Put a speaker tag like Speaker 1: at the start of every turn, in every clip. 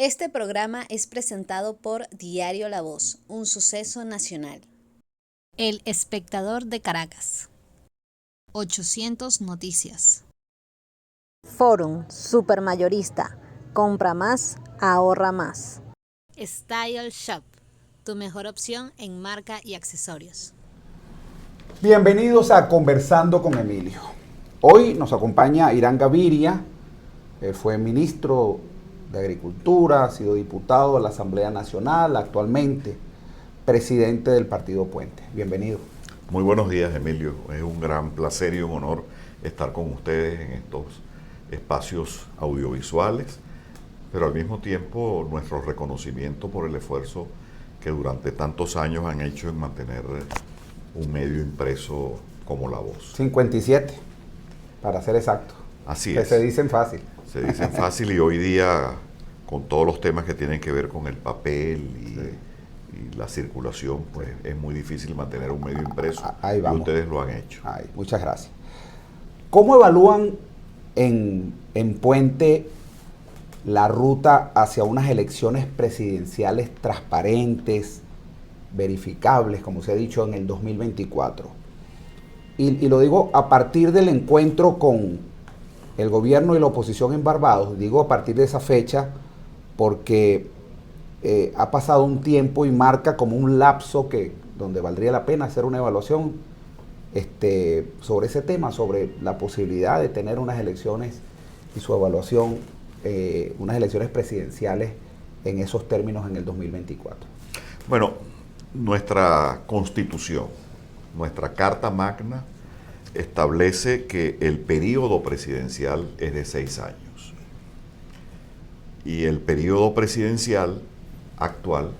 Speaker 1: Este programa es presentado por Diario La Voz, un suceso nacional. El Espectador de Caracas. 800 Noticias.
Speaker 2: Forum Supermayorista. Compra más, ahorra más.
Speaker 1: Style Shop, tu mejor opción en marca y accesorios.
Speaker 3: Bienvenidos a Conversando con Emilio. Hoy nos acompaña Irán Gaviria. Él fue ministro de Agricultura, ha sido diputado de la Asamblea Nacional, actualmente presidente del Partido Puente. Bienvenido.
Speaker 4: Muy buenos días, Emilio. Es un gran placer y un honor estar con ustedes en estos espacios audiovisuales, pero al mismo tiempo nuestro reconocimiento por el esfuerzo que durante tantos años han hecho en mantener un medio impreso como La Voz.
Speaker 3: 57, para ser exacto.
Speaker 4: Así
Speaker 3: que
Speaker 4: es.
Speaker 3: se dicen fácil.
Speaker 4: Se dicen fácil y hoy día, con todos los temas que tienen que ver con el papel y la circulación, pues es muy difícil mantener un medio impreso.
Speaker 3: Ahí vamos.
Speaker 4: Y ustedes lo han hecho.
Speaker 3: Muchas gracias. ¿Cómo evalúan en Puente la ruta hacia unas elecciones presidenciales transparentes, verificables, como se ha dicho, en el 2024? Y lo digo a partir del encuentro con el gobierno y la oposición en Barbados. Digo a partir de esa fecha porque ha pasado un tiempo y marca como un lapso donde valdría la pena hacer una evaluación sobre ese tema, sobre la posibilidad de tener unas elecciones y su evaluación, unas elecciones presidenciales en esos términos en el 2024.
Speaker 4: Bueno, nuestra Constitución, nuestra Carta Magna, establece que el periodo presidencial es de 6 años. Y el periodo presidencial actual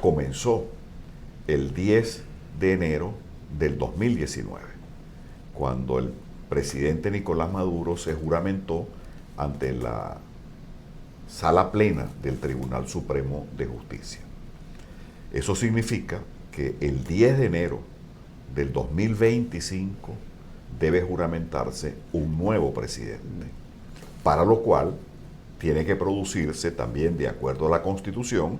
Speaker 4: comenzó el 10 de enero del 2019, cuando el presidente Nicolás Maduro se juramentó ante la Sala Plena del Tribunal Supremo de Justicia. Eso significa que el 10 de enero del 2025 debe juramentarse un nuevo presidente, para lo cual tiene que producirse también, de acuerdo a la Constitución,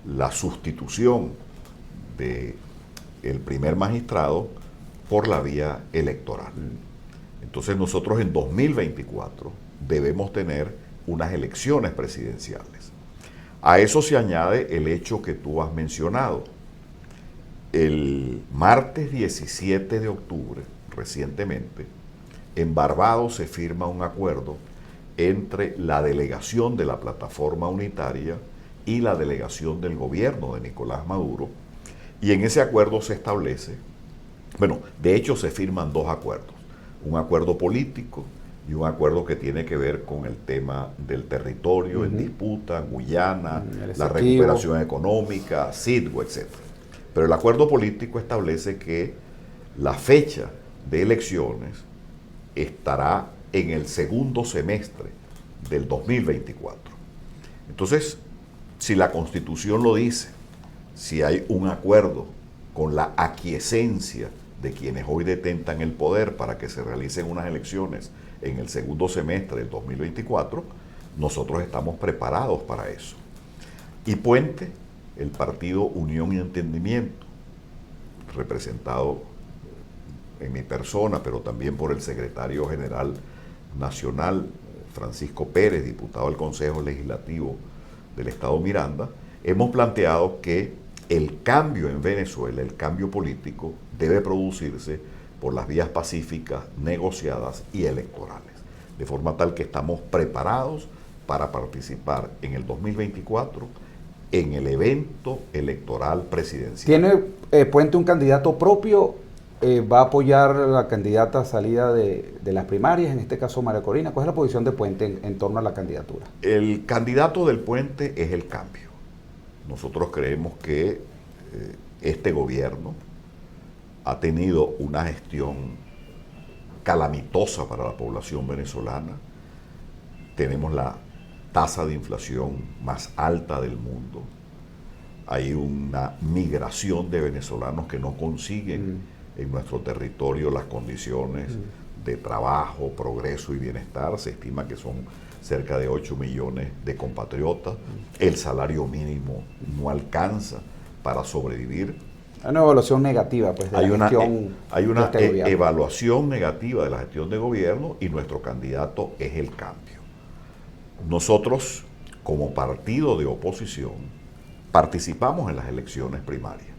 Speaker 4: la sustitución del primer magistrado por la vía electoral. Entonces nosotros en 2024 debemos tener unas elecciones presidenciales. A eso se añade el hecho que tú has mencionado. El martes 17 de octubre, recientemente, en Barbados se firma un acuerdo entre la delegación de la Plataforma Unitaria y la delegación del gobierno de Nicolás Maduro, y en ese acuerdo se establece, bueno, de hecho se firman dos acuerdos, un acuerdo político y un acuerdo que tiene que ver con el tema del territorio en disputa, Guyana, la recuperación económica, Sidgo, etc. Pero el acuerdo político establece que la fecha de elecciones estará en el segundo semestre del 2024. Entonces, si la Constitución lo dice, si hay un acuerdo con la aquiescencia de quienes hoy detentan el poder para que se realicen unas elecciones en el segundo semestre del 2024, nosotros estamos preparados para eso. Y Puente, el partido Unión y Entendimiento, representado en mi persona, pero también por el secretario general nacional, Francisco Pérez, diputado del Consejo Legislativo del Estado Miranda, hemos planteado que el cambio en Venezuela, el cambio político, debe producirse por las vías pacíficas, negociadas y electorales, de forma tal que estamos preparados para participar en el 2024 en el evento electoral presidencial.
Speaker 3: ¿Tiene Puente un candidato propio? ¿Va a apoyar la candidata salida de las primarias, en este caso María Corina? ¿Cuál es la posición de Puente en torno a la candidatura?
Speaker 4: El candidato del Puente es el cambio. Nosotros creemos que este gobierno ha tenido una gestión calamitosa para la población venezolana. Tenemos la tasa de inflación más alta del mundo. Hay una migración de venezolanos que no consiguen en nuestro territorio las condiciones de trabajo, progreso y bienestar. Se estima que son cerca de 8 millones de compatriotas. El salario mínimo no alcanza para sobrevivir.
Speaker 3: Hay una evaluación negativa, pues, de
Speaker 4: Hay
Speaker 3: la
Speaker 4: una,
Speaker 3: gestión
Speaker 4: hay una
Speaker 3: de este gobierno.
Speaker 4: evaluación negativa de la gestión de gobierno y nuestro candidato es el cambio. Nosotros, como partido de oposición, participamos en las elecciones primarias,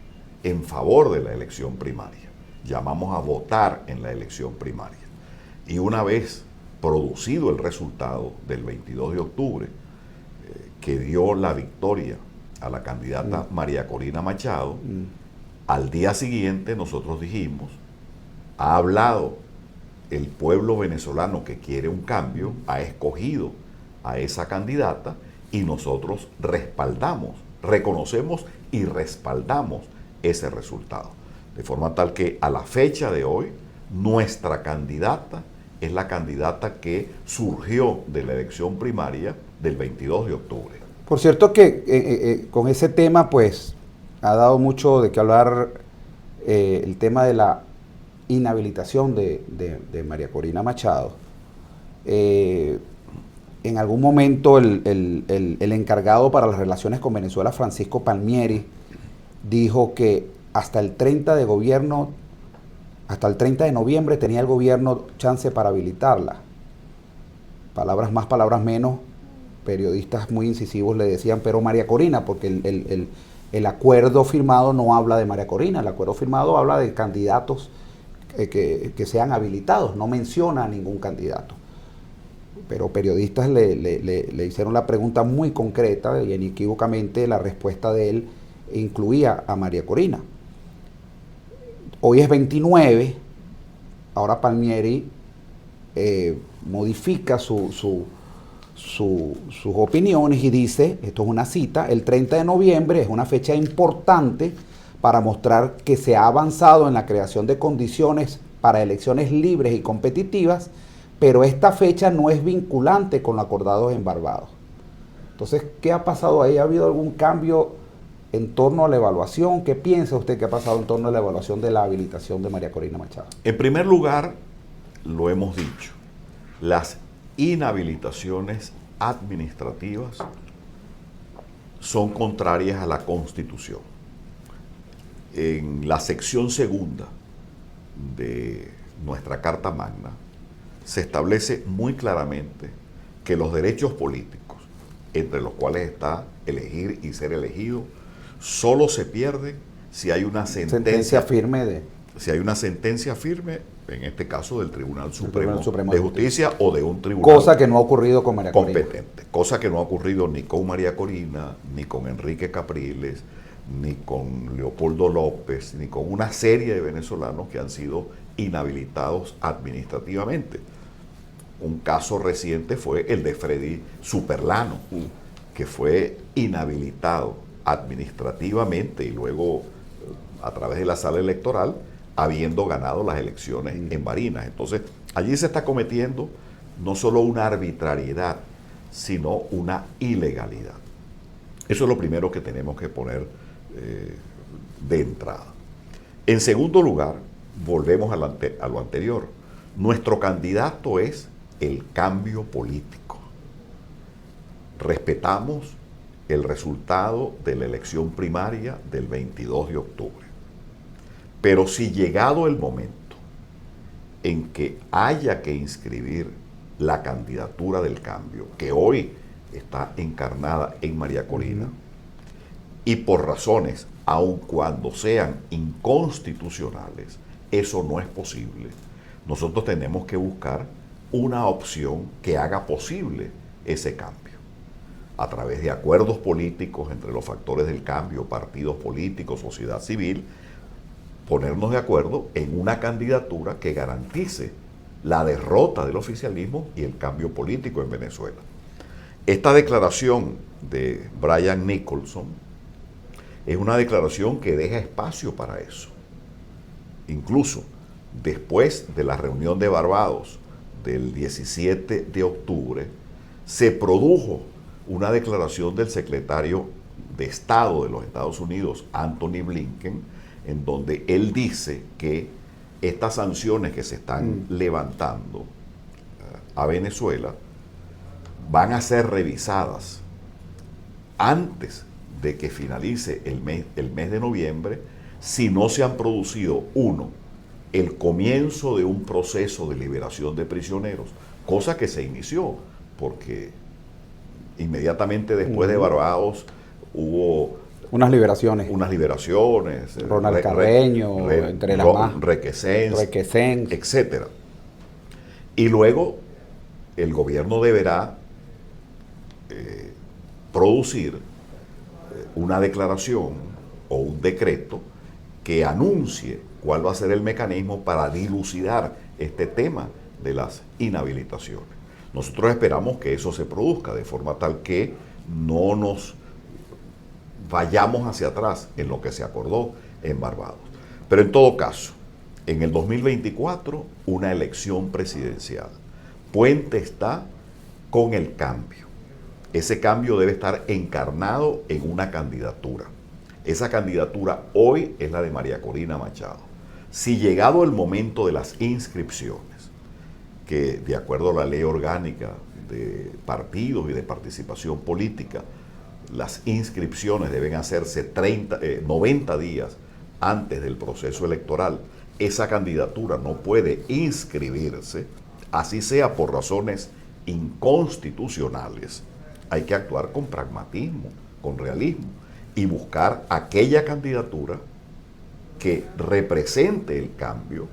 Speaker 4: en favor de la elección primaria. Llamamos a votar en la elección primaria. Y una vez producido el resultado del 22 de octubre, que dio la victoria a la candidata María Corina Machado, al día siguiente nosotros dijimos, ha hablado el pueblo venezolano que quiere un cambio, ha escogido a esa candidata y nosotros respaldamos, reconocemos y respaldamos ese resultado. De forma tal que a la fecha de hoy, nuestra candidata es la candidata que surgió de la elección primaria del 22 de octubre.
Speaker 3: Por cierto que con ese tema, pues, ha dado mucho de qué hablar el tema de la inhabilitación de María Corina Machado. En algún momento el encargado para las relaciones con Venezuela, Francisco Palmieri, dijo que hasta el 30 de noviembre tenía el gobierno chance para habilitarla. Palabras más, palabras menos, periodistas muy incisivos le decían, pero María Corina, porque el acuerdo firmado no habla de María Corina, el acuerdo firmado habla de candidatos que sean habilitados, no menciona a ningún candidato. Pero periodistas le hicieron la pregunta muy concreta y inequívocamente la respuesta de él incluía a María Corina. Hoy es 29, ahora Palmieri modifica sus opiniones y dice, esto es una cita, el 30 de noviembre es una fecha importante para mostrar que se ha avanzado en la creación de condiciones para elecciones libres y competitivas, pero esta fecha no es vinculante con lo acordado en Barbados. Entonces, ¿qué ha pasado ahí? ¿Ha habido algún cambio en torno a la evaluación? ¿Qué piensa usted que ha pasado en torno a la evaluación de la habilitación de María Corina Machado?
Speaker 4: En primer lugar, lo hemos dicho, las inhabilitaciones administrativas son contrarias a la Constitución. En la sección segunda de nuestra Carta Magna se establece muy claramente que los derechos políticos, entre los cuales está elegir y ser elegido, solo se pierden si hay una sentencia
Speaker 3: firme
Speaker 4: si hay una sentencia firme, en este caso del Tribunal Supremo
Speaker 3: Supremo
Speaker 4: de Justicia o de un tribunal
Speaker 3: cosa que no ha ocurrido con María Corina.
Speaker 4: Competente, cosa que no ha ocurrido ni con María Corina, ni con Enrique Capriles, ni con Leopoldo López, ni con una serie de venezolanos que han sido inhabilitados administrativamente. Un caso reciente fue el de Freddy Superlano, que fue inhabilitado administrativamente y luego a través de la sala electoral, habiendo ganado las elecciones en Barinas. Entonces, allí se está cometiendo no solo una arbitrariedad, sino una ilegalidad. Eso es lo primero que tenemos que poner de entrada. En segundo lugar, volvemos a lo anterior. Nuestro candidato es el cambio político. Respetamos el resultado de la elección primaria del 22 de octubre. Pero si llegado el momento en que haya que inscribir la candidatura del cambio, que hoy está encarnada en María Corina, y por razones, aun cuando sean inconstitucionales, eso no es posible, nosotros tenemos que buscar una opción que haga posible ese cambio. A través de acuerdos políticos entre los factores del cambio, partidos políticos, sociedad civil, ponernos de acuerdo en una candidatura que garantice la derrota del oficialismo y el cambio político en Venezuela. Esta declaración de Brian Nicholson es una declaración que deja espacio para eso. Incluso después de la reunión de Barbados del 17 de octubre, se produjo una declaración del secretario de Estado de los Estados Unidos, Anthony Blinken, en donde él dice que estas sanciones que se están levantando a Venezuela van a ser revisadas antes de que finalice el mes de noviembre si no se han producido, uno, el comienzo de un proceso de liberación de prisioneros, cosa que se inició, porque inmediatamente después de Barbados hubo
Speaker 3: unas liberaciones.
Speaker 4: Ronald
Speaker 3: Carreño, entre las más.
Speaker 4: Requesens, etc. Y luego el gobierno deberá producir una declaración o un decreto que anuncie cuál va a ser el mecanismo para dilucidar este tema de las inhabilitaciones. Nosotros esperamos que eso se produzca de forma tal que no nos vayamos hacia atrás en lo que se acordó en Barbados. Pero en todo caso, en el 2024, una elección presidencial. Puente está con el cambio. Ese cambio debe estar encarnado en una candidatura. Esa candidatura hoy es la de María Corina Machado. Si llegado el momento de las inscripciones, que de acuerdo a la ley orgánica de partidos y de participación política, las inscripciones deben hacerse 90 días antes del proceso electoral, esa candidatura no puede inscribirse, así sea por razones inconstitucionales. Hay que actuar con pragmatismo, con realismo y buscar aquella candidatura que represente el cambio,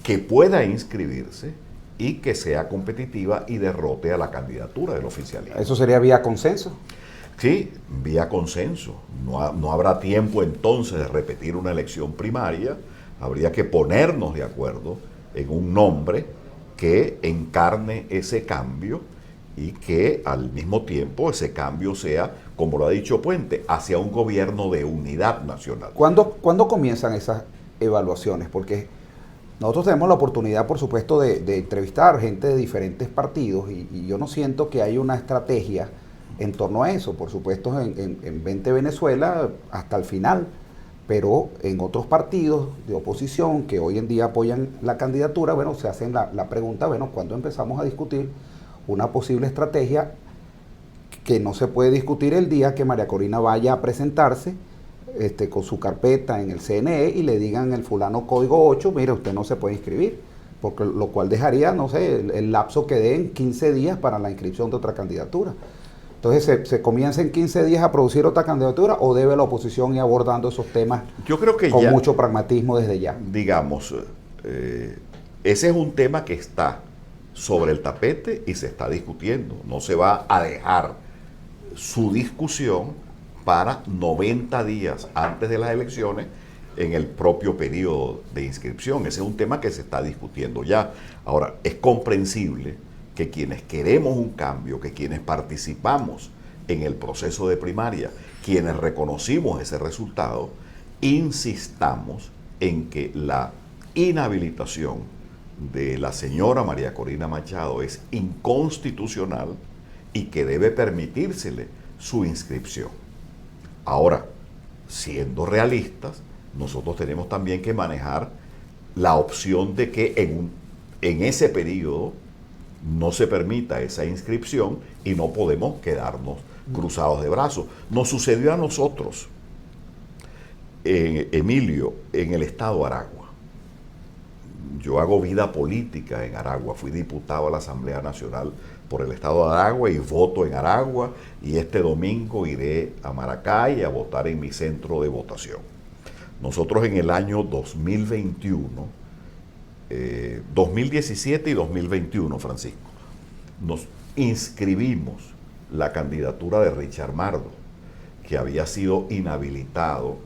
Speaker 4: que pueda inscribirse y que sea competitiva y derrote a la candidatura del oficialismo.
Speaker 3: ¿Eso sería vía consenso?
Speaker 4: Sí, vía consenso. No habrá tiempo entonces de repetir una elección primaria. Habría que ponernos de acuerdo en un nombre que encarne ese cambio y que al mismo tiempo ese cambio sea, como lo ha dicho Puente, hacia un gobierno de unidad nacional.
Speaker 3: ¿Cuándo comienzan esas evaluaciones? Porque nosotros tenemos la oportunidad, por supuesto, de entrevistar gente de diferentes partidos y yo no siento que hay una estrategia en torno a eso. Por supuesto, en 20 Venezuela hasta el final, pero en otros partidos de oposición que hoy en día apoyan la candidatura, bueno, se hacen la pregunta, bueno, ¿cuándo empezamos a discutir una posible estrategia que no se puede discutir el día que María Corina vaya a presentarse con su carpeta en el CNE y le digan el fulano código 8, mire, usted no se puede inscribir, porque lo cual dejaría, no sé, el lapso que den 15 días para la inscripción de otra candidatura? Entonces, ¿se comienza en 15 días a producir otra candidatura o debe la oposición ir abordando esos temas
Speaker 4: Yo creo que
Speaker 3: con
Speaker 4: ya,
Speaker 3: mucho pragmatismo desde ya?
Speaker 4: Digamos, ese es un tema que está sobre el tapete y se está discutiendo. No se va a dejar su discusión para 90 días antes de las elecciones en el propio periodo de inscripción. Ese es un tema que se está discutiendo ya. Ahora, es comprensible que quienes queremos un cambio, que quienes participamos en el proceso de primaria, quienes reconocimos ese resultado, insistamos en que la inhabilitación de la señora María Corina Machado es inconstitucional y que debe permitírsele su inscripción. Ahora, siendo realistas, nosotros tenemos también que manejar la opción de que en ese periodo no se permita esa inscripción y no podemos quedarnos cruzados de brazos. Nos sucedió a nosotros, Emilio, en el estado de Aragua. Yo hago vida política en Aragua, fui diputado a la Asamblea Nacional por el estado de Aragua y voto en Aragua, y este domingo iré a Maracay a votar en mi centro de votación. Nosotros en el año 2021, 2017 y 2021, Francisco, nos inscribimos la candidatura de Richard Mardo, que había sido inhabilitado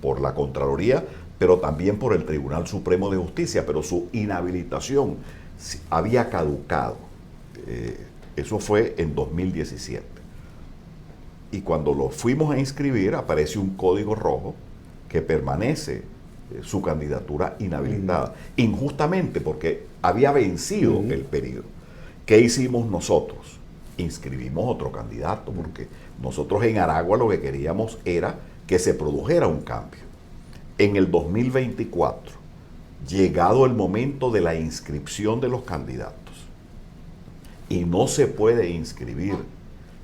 Speaker 4: por la Contraloría, pero también por el Tribunal Supremo de Justicia, pero su inhabilitación había caducado. Eso fue en 2017. Y cuando lo fuimos a inscribir, aparece un código rojo que permanece su candidatura inhabilitada, injustamente porque había vencido el periodo. ¿Qué hicimos nosotros? Inscribimos otro candidato, porque nosotros en Aragua lo que queríamos era que se produjera un cambio. En el 2024, llegado el momento de la inscripción de los candidatos, y no se puede inscribir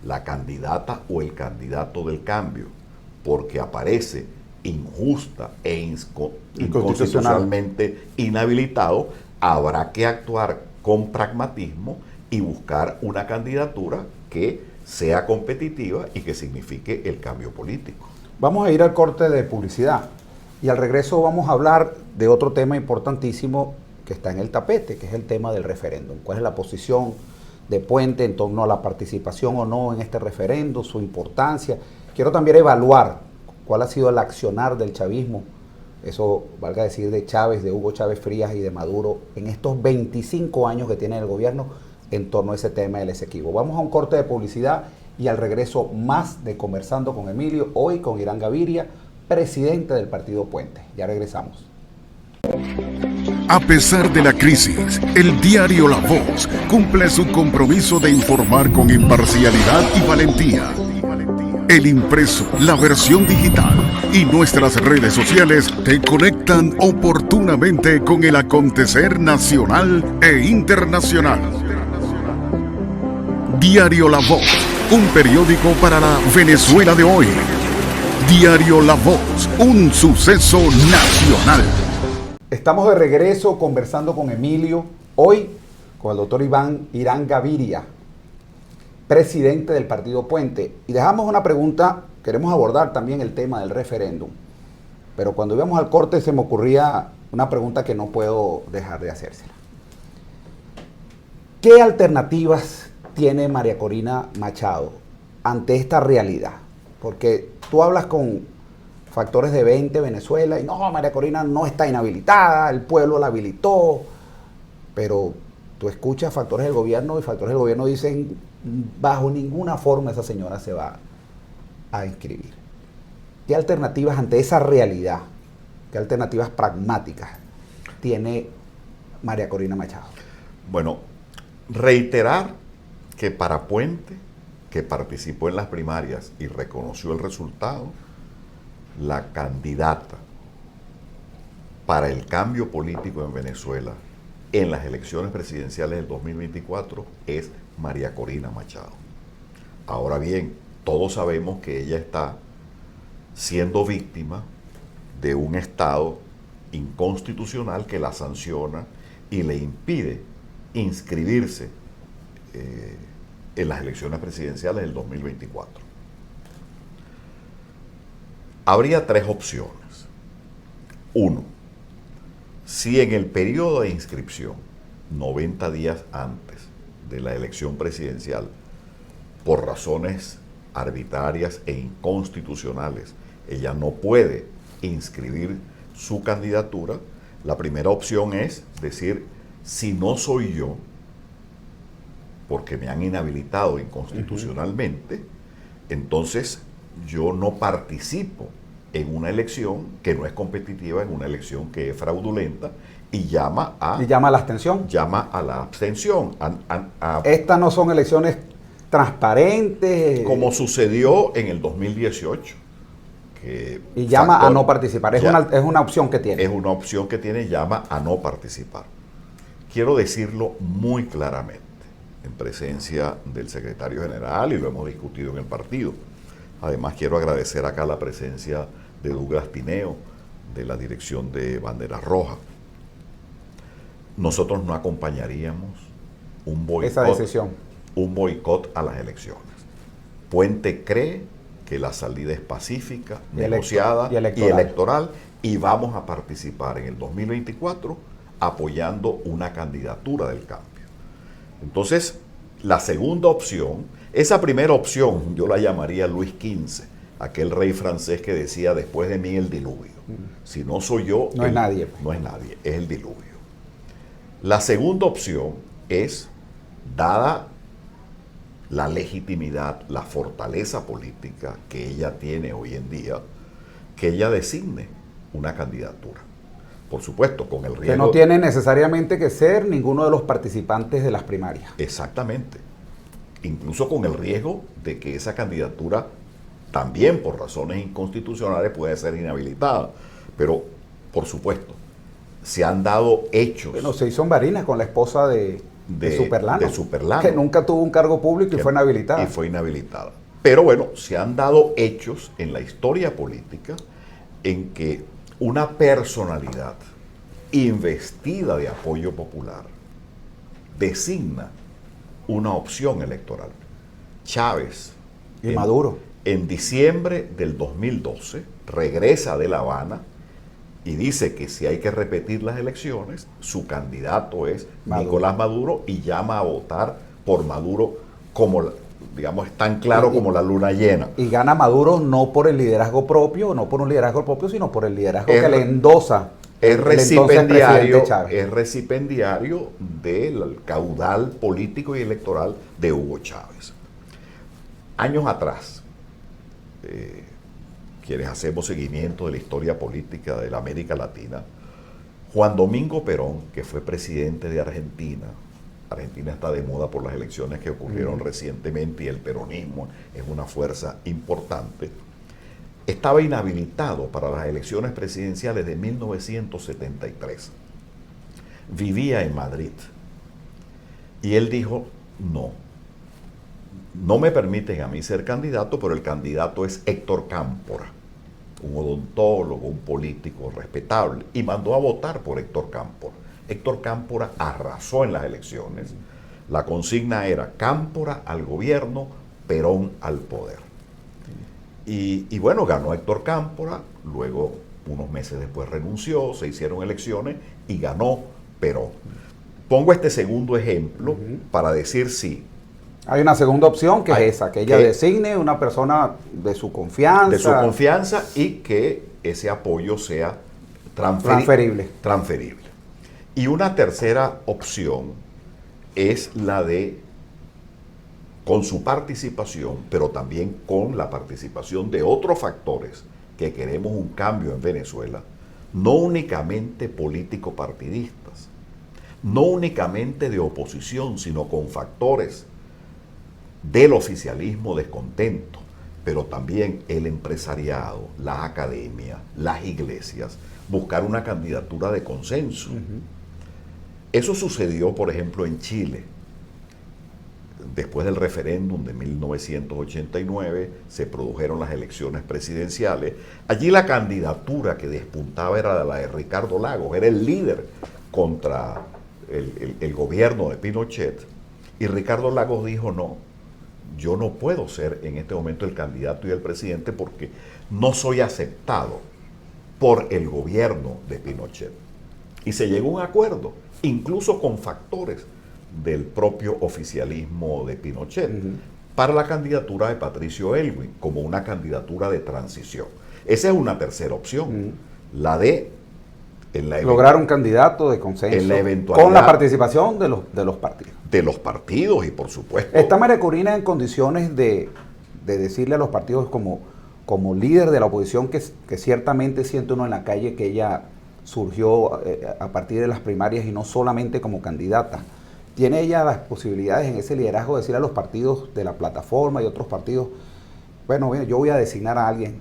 Speaker 4: la candidata o el candidato del cambio porque aparece injusta e inconstitucionalmente inhabilitado, habrá que actuar con pragmatismo y buscar una candidatura que sea competitiva y que signifique el cambio político.
Speaker 3: Vamos a ir al corte de publicidad y al regreso vamos a hablar de otro tema importantísimo que está en el tapete, que es el tema del referéndum. ¿Cuál es la posición de Puente en torno a la participación o no en este referéndum, su importancia? Quiero también evaluar cuál ha sido el accionar del chavismo, eso valga decir de Chávez, de Hugo Chávez Frías y de Maduro, en estos 25 años que tiene el gobierno en torno a ese tema del Esequibo. Vamos a un corte de publicidad y al regreso más de Conversando con Emilio, hoy con Irán Gaviria, presidente del Partido Puente. Ya regresamos.
Speaker 5: A pesar de la crisis, el diario La Voz cumple su compromiso de informar con imparcialidad y valentía. El impreso, la versión digital y nuestras redes sociales te conectan oportunamente con el acontecer nacional e internacional. Diario La Voz, un periódico para la Venezuela de hoy. Diario La Voz, un suceso nacional.
Speaker 3: Estamos de regreso conversando con Emilio, hoy con el doctor Irán Gaviria, presidente del Partido Puente. Y dejamos una pregunta, queremos abordar también el tema del referéndum, pero cuando íbamos al corte se me ocurría una pregunta que no puedo dejar de hacérsela. ¿Qué alternativas tiene María Corina Machado ante esta realidad? Porque tú hablas con factores de 20 Venezuela y no, María Corina no está inhabilitada, el pueblo la habilitó, pero tú escuchas factores del gobierno y factores del gobierno dicen bajo ninguna forma esa señora se va a inscribir. ¿Qué alternativas ante esa realidad, qué alternativas pragmáticas tiene María Corina Machado?
Speaker 4: Bueno, reiterar que para Puente, que participó en las primarias y reconoció el resultado, la candidata para el cambio político en Venezuela en las elecciones presidenciales del 2024 es María Corina Machado. Ahora bien, todos sabemos que ella está siendo víctima de un Estado inconstitucional que la sanciona y le impide inscribirse en las elecciones presidenciales del 2024. Habría tres opciones. Uno, si en el periodo de inscripción, 90 días antes de la elección presidencial, por razones arbitrarias e inconstitucionales, ella no puede inscribir su candidatura, la primera opción es decir, si no soy yo, porque me han inhabilitado inconstitucionalmente, entonces yo no participo en una elección que no es competitiva, en una elección que es fraudulenta y llama a
Speaker 3: la abstención.
Speaker 4: Llama a la abstención.
Speaker 3: Estas no son elecciones transparentes.
Speaker 4: Como sucedió en el 2018.
Speaker 3: Y llama a no participar. Es una opción que tiene.
Speaker 4: Es una opción que tiene, llama a no participar. Quiero decirlo muy claramente, en presencia del secretario general, y lo hemos discutido en el partido. Además, quiero agradecer acá la presencia de Douglas Tineo, de la dirección de Banderas Rojas. Nosotros no acompañaríamos un boicot a las elecciones. Puente cree que la salida es pacífica, negociada y electoral, y vamos a participar en el 2024 apoyando una candidatura del cambio. Entonces, la segunda opción, esa primera opción yo la llamaría Luis XV, aquel rey francés que decía después de mí el diluvio. Si no soy yo,
Speaker 3: no es nadie.
Speaker 4: No es nadie, es el diluvio. La segunda opción es, dada la legitimidad, la fortaleza política que ella tiene hoy en día, que ella designe una candidatura. Por supuesto, con el riesgo...
Speaker 3: Que no tiene necesariamente que ser ninguno de los participantes de las primarias.
Speaker 4: Exactamente. Incluso con el riesgo de que esa candidatura también por razones inconstitucionales puede ser inhabilitada. Pero, por supuesto, se han dado hechos.
Speaker 3: Bueno, se hizo en Barinas con la esposa de de Superlano,
Speaker 4: Superlano,
Speaker 3: que nunca tuvo un cargo público y fue inhabilitada.
Speaker 4: Y fue inhabilitada. Pero bueno, se han dado hechos en la historia política en que una personalidad investida de apoyo popular designa una opción electoral. Chávez
Speaker 3: Y Maduro.
Speaker 4: En diciembre del 2012 regresa de La Habana y dice que si hay que repetir las elecciones, su candidato es Nicolás Maduro, y llama a votar por Maduro como, digamos, es tan claro como la luna llena.
Speaker 3: Y gana Maduro no por el liderazgo propio, no por un liderazgo propio, sino por el liderazgo que le endosa
Speaker 4: es
Speaker 3: el entonces presidente Chávez.
Speaker 4: Es recipendiario del caudal político y electoral de Hugo Chávez. Años atrás, quienes hacemos seguimiento de la historia política de la América Latina, Juan Domingo Perón, que fue presidente de Argentina, Argentina está de moda por las elecciones que ocurrieron recientemente y el peronismo es una fuerza importante, estaba inhabilitado para las elecciones presidenciales de 1973. Vivía en Madrid. Y él dijo, no me permiten a mí ser candidato, pero el candidato es Héctor Cámpora, un odontólogo, un político respetable, y mandó a votar por Héctor Cámpora. Héctor Cámpora arrasó en las elecciones. La consigna era Cámpora al gobierno, Perón al poder. Y bueno, ganó Héctor Cámpora, luego unos meses después renunció, se hicieron elecciones y ganó Perón. Pongo este segundo ejemplo para decir sí.
Speaker 3: Hay una segunda opción que es esa, que ella designe una persona de su confianza.
Speaker 4: De su confianza y que ese apoyo sea transferible. Y una tercera opción es la de, con su participación, pero también con la participación de otros factores que queremos un cambio en Venezuela, no únicamente político-partidistas, no únicamente de oposición, sino con factores del oficialismo descontento, pero también el empresariado, la academia, las iglesias, buscar una candidatura de consenso. Eso sucedió, por ejemplo, en Chile. Después del referéndum de 1989, se produjeron las elecciones presidenciales. Allí la candidatura que despuntaba era la de Ricardo Lagos, era el líder contra el gobierno de Pinochet. Y Ricardo Lagos dijo, no, yo no puedo ser en este momento el candidato y el presidente porque no soy aceptado por el gobierno de Pinochet. Y se llegó a un acuerdo, incluso con factores del propio oficialismo de Pinochet, para la candidatura de Patricio Aylwin, como una candidatura de transición. Esa es una tercera opción, la de
Speaker 3: lograr un candidato de consenso
Speaker 4: en la eventualidad,
Speaker 3: con la participación de los partidos.
Speaker 4: De los partidos y por supuesto.
Speaker 3: ¿Está María Corina en condiciones de decirle a los partidos como líder de la oposición que ciertamente siente uno en la calle que ella surgió a partir de las primarias y no solamente como candidata? ¿Tiene ella las posibilidades en ese liderazgo de decir a los partidos de la plataforma y otros partidos, bueno, yo voy a designar a alguien?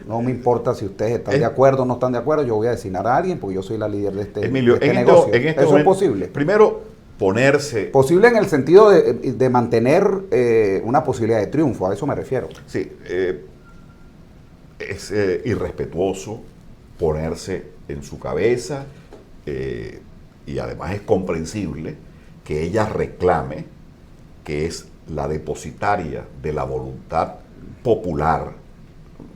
Speaker 3: No me importa si ustedes están de acuerdo o no están de acuerdo, yo voy a designar a alguien porque yo soy la líder de este,
Speaker 4: Emilio,
Speaker 3: de este negocio.
Speaker 4: ¿Eso
Speaker 3: es posible?
Speaker 4: Primero, ponerse...
Speaker 3: Posible en el sentido de mantener una posibilidad de triunfo, a eso me refiero.
Speaker 4: Sí, es irrespetuoso ponerse en su cabeza y además es comprensible que ella reclame que es la depositaria de la voluntad popular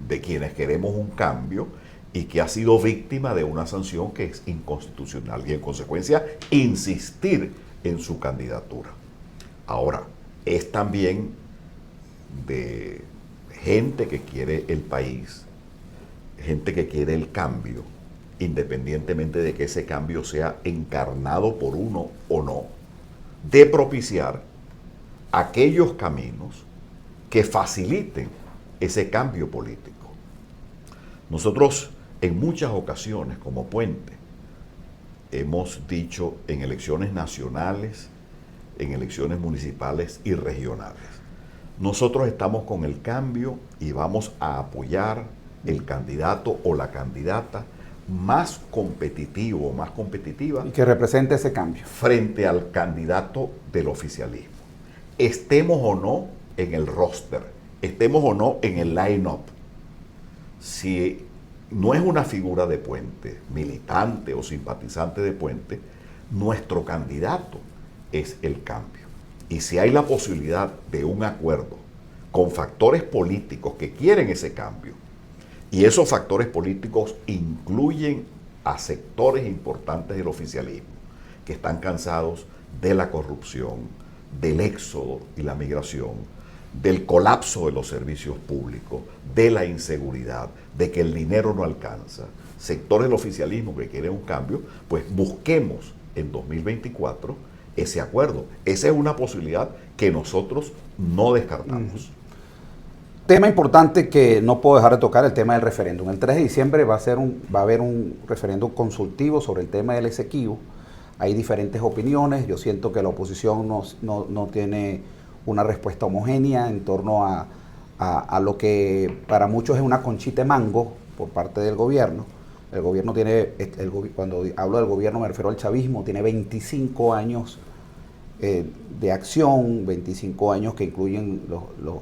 Speaker 4: de quienes queremos un cambio y que ha sido víctima de una sanción que es inconstitucional y en consecuencia insistir en su candidatura. Ahora, es también de gente que quiere el país, gente que quiere el cambio, independientemente de que ese cambio sea encarnado por uno o no, de propiciar aquellos caminos que faciliten ese cambio político. Nosotros en muchas ocasiones como Puente hemos dicho en elecciones nacionales, en elecciones municipales y regionales, nosotros estamos con el cambio y vamos a apoyar el candidato o la candidata más competitivo, más competitiva
Speaker 3: Y que represente ese cambio.
Speaker 4: frente al candidato del oficialismo. Estemos o no en el roster, estemos o no en el line-up. Si no es una figura de Puente, militante o simpatizante de Puente, nuestro candidato es el cambio. Y si hay la posibilidad de un acuerdo con factores políticos que quieren ese cambio, y esos factores políticos incluyen a sectores importantes del oficialismo que están cansados de la corrupción, del éxodo y la migración, del colapso de los servicios públicos, de la inseguridad, de que el dinero no alcanza, sectores del oficialismo que quieren un cambio, pues busquemos en 2024 ese acuerdo. Esa es una posibilidad que nosotros no descartamos.
Speaker 3: Tema importante que no puedo dejar de tocar, el tema del referéndum. El 3 de diciembre va a haber un referéndum consultivo sobre el tema del Esequibo. Hay diferentes opiniones. Yo siento que la oposición no tiene una respuesta homogénea en torno a lo que para muchos es una conchita de mango por parte del gobierno. El gobierno tiene, cuando hablo del gobierno me refiero al chavismo, tiene 25 años de acción, 25 años que incluyen los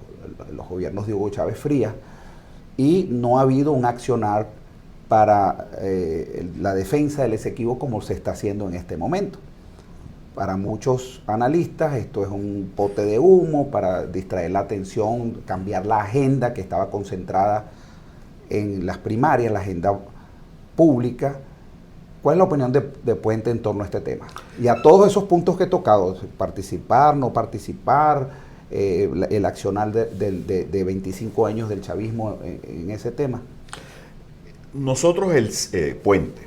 Speaker 3: gobiernos de Hugo Chávez Frías, y no ha habido un accionar para la defensa del Esequibo como se está haciendo en este momento. Para muchos analistas esto es un pote de humo para distraer la atención, cambiar la agenda que estaba concentrada en las primarias, la agenda pública. ¿Cuál es la opinión de Puente en torno a este tema? Y a todos esos puntos que he tocado, participar, no participar, el accionar de 25 años del chavismo en ese tema.
Speaker 4: Nosotros, Puente,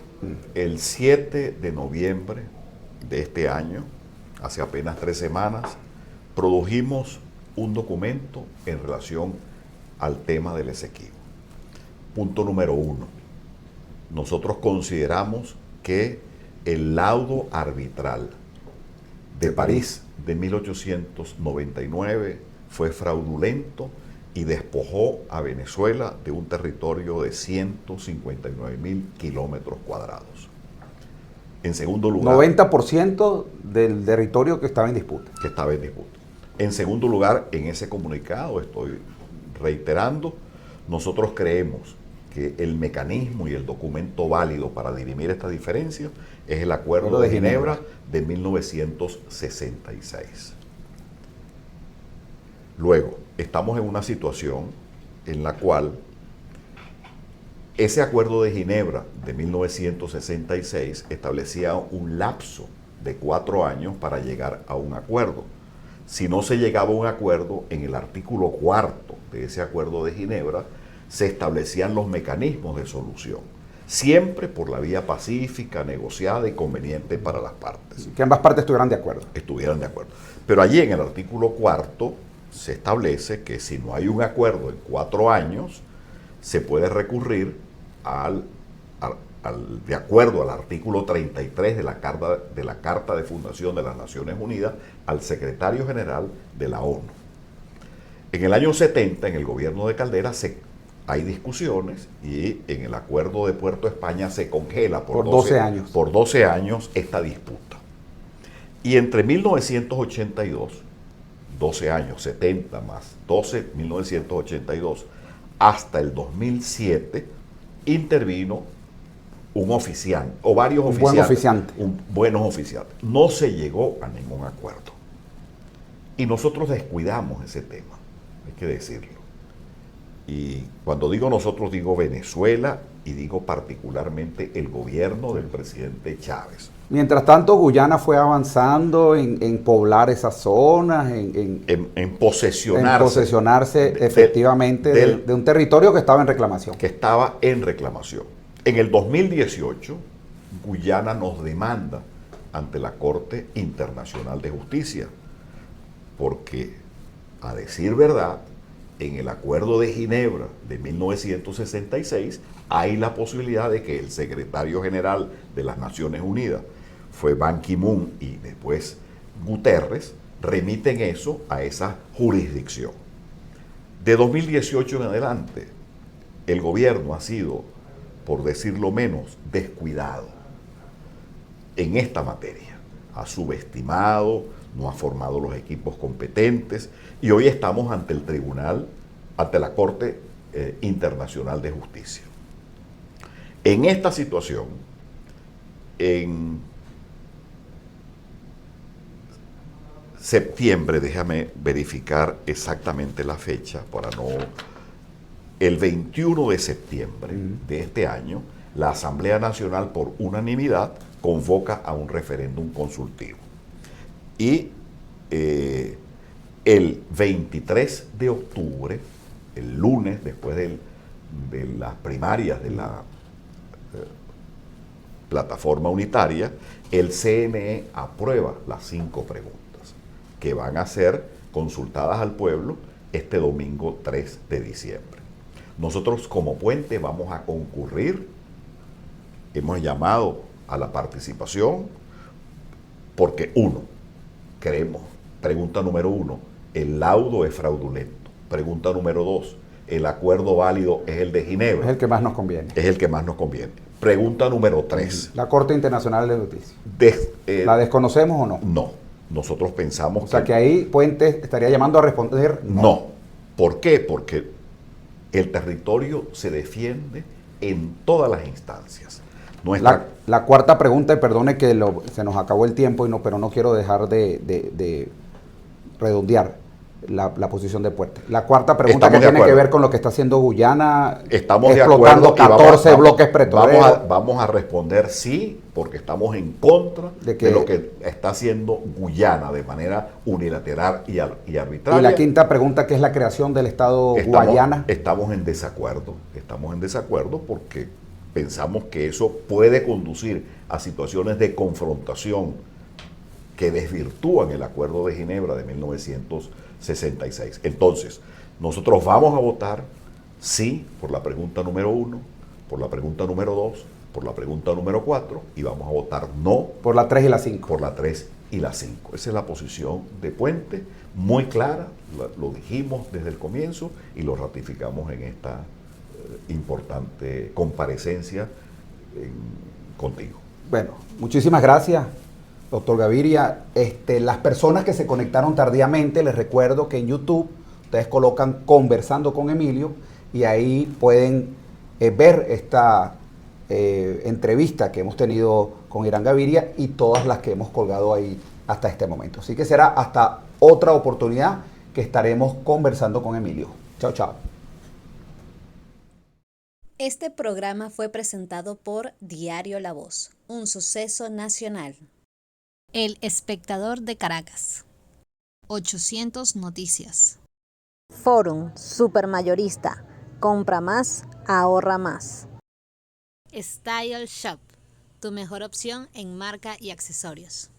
Speaker 4: el 7 de noviembre de este año, hace apenas 3 semanas, produjimos un documento en relación al tema del Esequibo. Punto número 1. Nosotros consideramos que el laudo arbitral de París de 1899 fue fraudulento y despojó a Venezuela de un territorio de 159.000 kilómetros cuadrados. En segundo lugar,
Speaker 3: 90% del territorio que estaba en disputa.
Speaker 4: En segundo lugar, en ese comunicado, estoy reiterando, nosotros creemos que el mecanismo y el documento válido para dirimir esta diferencia es el Acuerdo de Ginebra de 1966. Luego, estamos en una situación en la cual ese Acuerdo de Ginebra de 1966 establecía un lapso de 4 años para llegar a un acuerdo. Si no se llegaba a un acuerdo, en el artículo 4 de ese Acuerdo de Ginebra se establecían los mecanismos de solución, siempre por la vía pacífica, negociada y conveniente para las partes.
Speaker 3: Que ambas partes estuvieran de acuerdo.
Speaker 4: Pero allí en el artículo 4 se establece que si no hay un acuerdo en 4 años, se puede recurrir de acuerdo al artículo 33 de la Carta de Fundación de las Naciones Unidas, al secretario general de la ONU. En el año 70, en el gobierno de Caldera, hay discusiones y en el Acuerdo de Puerto España se congela por 12 años. Por 12 años esta disputa. Y entre 1982, 12 años, 70 más 12, 1982, hasta el 2007, intervino un oficiante, o varios oficiantes. Buenos oficiantes. No se llegó a ningún acuerdo. Y nosotros descuidamos ese tema, hay que decirlo. Y cuando digo nosotros, digo Venezuela y digo particularmente el gobierno del presidente Chávez.
Speaker 3: Mientras tanto, Guyana fue avanzando en poblar esas zonas,
Speaker 4: en posesionarse
Speaker 3: efectivamente de un territorio que estaba en reclamación.
Speaker 4: En el 2018, Guyana nos demanda ante la Corte Internacional de Justicia, porque, a decir verdad, en el Acuerdo de Ginebra de 1966 hay la posibilidad de que el secretario general de las Naciones Unidas, fue Ban Ki-moon y después Guterres, remiten eso a esa jurisdicción. De 2018 en adelante, el gobierno ha sido, por decirlo menos, descuidado en esta materia. Ha subestimado, no ha formado los equipos competentes y hoy estamos ante el tribunal, ante la Corte Internacional de Justicia. En esta situación, en septiembre, déjame verificar exactamente la fecha para no... El 21 de septiembre de este año, la Asamblea Nacional por unanimidad convoca a un referéndum consultivo. Y el 23 de octubre, el lunes, después de las primarias de la plataforma unitaria, el CNE aprueba las 5 preguntas que van a ser consultadas al pueblo este domingo 3 de diciembre. Nosotros como Puente vamos a concurrir, hemos llamado a la participación porque creemos, pregunta número 1, el laudo es fraudulento. Pregunta número 2, el acuerdo válido es el de Ginebra.
Speaker 3: Es el que más nos conviene.
Speaker 4: Es el que más nos conviene. Pregunta número 3.
Speaker 3: La Corte Internacional de Justicia. ¿La desconocemos o no?
Speaker 4: No. Nosotros pensamos
Speaker 3: O sea que ahí Puente estaría llamando a responder
Speaker 4: no. ¿Por qué? Porque el territorio se defiende en todas las instancias.
Speaker 3: La cuarta pregunta, y perdone que se nos acabó el tiempo, pero no quiero dejar de redondear la posición de Puente. La cuarta pregunta que tiene que ver con lo que está haciendo Guyana,
Speaker 4: estamos
Speaker 3: explotando
Speaker 4: de acuerdo
Speaker 3: 14 bloques petroleros.
Speaker 4: Vamos a responder sí, porque estamos en contra de lo que está haciendo Guyana de manera unilateral y arbitraria.
Speaker 3: Y la quinta pregunta, que es la creación del Estado Guayana.
Speaker 4: Estamos en desacuerdo porque pensamos que eso puede conducir a situaciones de confrontación que desvirtúan el Acuerdo de Ginebra de 1966. Entonces, nosotros vamos a votar sí por la pregunta número 1, por la pregunta número 2, por la pregunta número 4 y vamos a votar no
Speaker 3: por la 3 y la 5.
Speaker 4: Por la 3 y la 5. Esa es la posición de Puente, muy clara, lo dijimos desde el comienzo y lo ratificamos en esta importante comparecencia contigo.
Speaker 3: Bueno, muchísimas gracias, doctor Gaviria. Las personas que se conectaron tardíamente, les recuerdo que en YouTube ustedes colocan Conversando con Emilio y ahí pueden ver esta entrevista que hemos tenido con Irán Gaviria y todas las que hemos colgado ahí hasta este momento. Así que será hasta otra oportunidad que estaremos conversando con Emilio. Chao, chao.
Speaker 1: Este programa fue presentado por Diario La Voz, un suceso nacional. El Espectador de Caracas. 800 Noticias.
Speaker 2: Forum Supermayorista. Compra más, ahorra más.
Speaker 1: Style Shop, tu mejor opción en marca y accesorios.